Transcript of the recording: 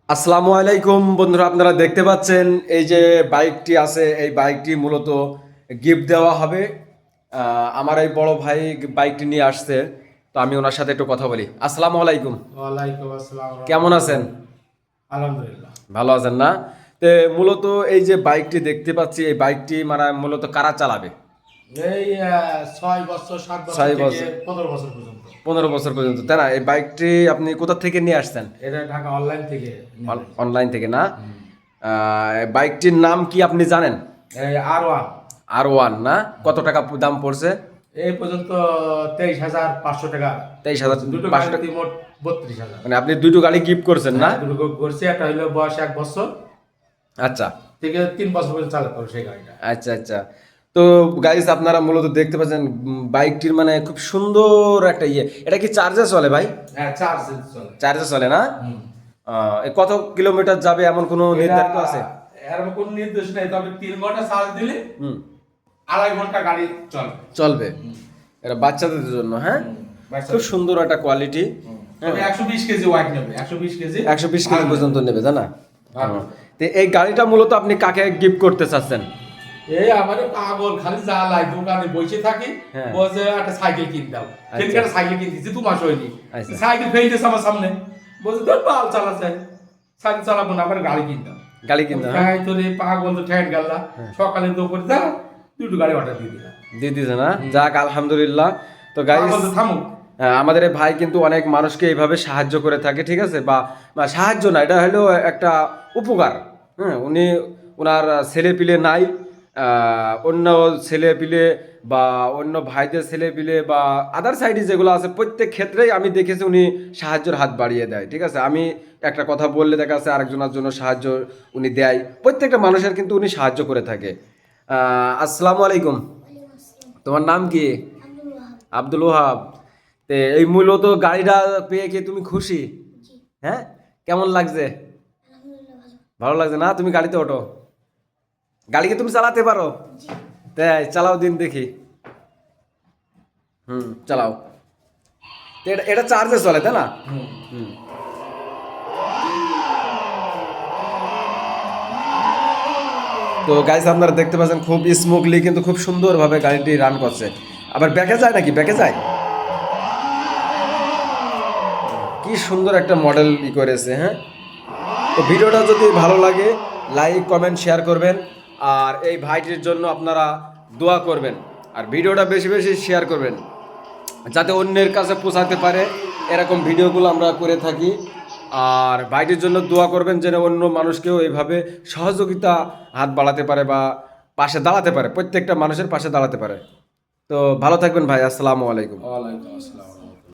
আসসালামু আলাইকুম বন্ধুরা, আপনারা দেখতে পাচ্ছেন এই যে বাইকটি আছে, এই বাইকটি মূলত গিফট দেওয়া হবে। আমার এই বড় ভাই বাইকটি নিয়ে আসছে, তো আমি ওনার সাথে একটু কথা বলি। আসসালামু আলাইকুম। ওয়ালাইকুম আসসালাম কেমন আছেন? রাহমাতুল্লাহ। আলহামদুলিল্লাহ। ভালো আছেন না? তো মূলত এই যে বাইকটি দেখতে পাচ্ছি, এই বাইকটি মানে মূলত কারা চালাবে? এই 6 বছর 7 বছর 6 বছর, থেকে 15 বছর পর্যন্ত। 15 বছর পর্যন্ত, তাই না? এই বাইকটি আপনি কোথা থেকে নিয়ে আসছেন? এটা ঢাকা অনলাইন থেকে নিয়ে আসি। অনলাইন থেকে না? বাইকটির নাম কি আপনি জানেন? এই R1 R1 না? কত টাকা দাম পড়ছে? এই পর্যন্ত 23,500 টাকা। 23,500 দুটো টাকা। গাড়িতে মোট 32,000। মানে আপনি দুটো গাড়ি গিফট করছেন না? দুটো করছি, একটা হলো বয়স 1 বছর আচ্ছা থেকে 3 বছর পর্যন্ত চালাতে পারো সেই গাড়িটা। আচ্ছা আচ্ছা। তো গাইস, আপনারা মূলত দেখতে পাচ্ছেন বাইকটির মানে খুব সুন্দর একটা এটা কি চার্জে চলে ভাই? হ্যাঁ, চার্জ চলে। চার্জে চলে না? হুম। এ কত কিলোমিটার যাবে এমন কোনো নির্ধারিত আছে? এর কোনো নির্দেশ নেই, তবে 3 ঘন্টা চার্জ দিলে হুম, 2.5 ঘন্টা গাড়ি চলবে। চলবে। এটা বাচ্চাদের জন্য, হ্যাঁ? খুব সুন্দর একটা কোয়ালিটি। তবে 120 কেজি ওয়েট নেবে, 120 কেজি। 120 কেজি পর্যন্ত নেবে, তাই না? ভালো। তো এই গাড়িটা মূলত আপনি কাকে গিফট করতে চাচ্ছেন? এই আমার পাগল খালি জ্বালাই, দোকানে বসে থাকি, হ্যাঁ। বসে একটা সাইকেল কিন দাও। আচ্ছা। সেদিকে একটা সাইকেল কিনতেছি, 2 মাস হয়নি। আচ্ছা। সাইকেল ফেলতেছে আমার সামনে, বলছে তোর পাল চালা যায়, সাইকেল চালাবো না, আমার গাড়ি কিন দাও। গাড়ি কিনতে, হ্যাঁ? তাই তোর এই পাগল তো ঠেট গেল না। সকালে দুপুরে যা দুটো গাড়ি অর্ডার দিয়ে দিলাম। দিয়ে দিয়েছে না? যাক, আলহামদুলিল্লাহ। তো গাইস, পাগল তো থামুক। আমাদের এই ভাই কিন্তু অনেক মানুষকে এইভাবে সাহায্য করে থাকে, ঠিক আছে? বা সাহায্য না, এটা হলো একটা উপকার। হ্যাঁ, উনি ওনার ছেলে পিলে নাই, অন্য ছেলে পিলে বা অন্য ভাইদের ছেলে পিলে বা আদার সাইডে যেগুলো আছে, প্রত্যেক ক্ষেত্রেই আমি দেখেছি উনি সাহায্যের হাত বাড়িয়ে দেয়, ঠিক আছে? আমি একটা কথা বললে দেখা যাচ্ছে আরেকজনের জন্য সাহায্য উনি দেয়, প্রত্যেকটা মানুষের কিন্তু উনি সাহায্য করে থাকে। আসসালামু আলাইকুম। তোমার নাম কি? আব্দুল ওহাব। তে এই মূলত গাড়িটা পেয়ে কি তুমি খুশি? হ্যাঁ, কেমন লাগছে? ভালো লাগছে না? তুমি গাড়িতে ওঠো, গাড়ি কি তুমি চালাতে পারো? তাই চালাও দিন দেখি। চালাও। তো এটা এটা চার্জে চলে, তাই না? হুম। তো গাইস, আপনারা দেখতে পাচ্ছেন খুব স্মুথলি কিন্তু খুব সুন্দরভাবে গাড়িটি রান করছে। আবার ব্যাকে যায় নাকি? ব্যাকে যায়। কি সুন্দর একটা মডেল করেছে, হ্যাঁ? তো ভিডিওটা যদি ভালো লাগে, লাইক কমেন্ট শেয়ার করবেন, আর এই ভাইটির জন্য আপনারা দোয়া করবেন, আর ভিডিওটা বেশি বেশি শেয়ার করবেন যাতে অন্যের কাছে পৌঁছাতে পারে। এরকম ভিডিওগুলো আমরা করে থাকি। আর ভাইটির জন্য দোয়া করবেন যেন অন্য মানুষকেও এইভাবে সহযোগিতা হাত বাড়াতে পারে বা পাশে দাঁড়াতে পারে, প্রত্যেকটা মানুষের পাশে দাঁড়াতে পারে। তো ভালো থাকবেন ভাই। আসসালামু আলাইকুম। ওয়ালাইকুম আসসালাম।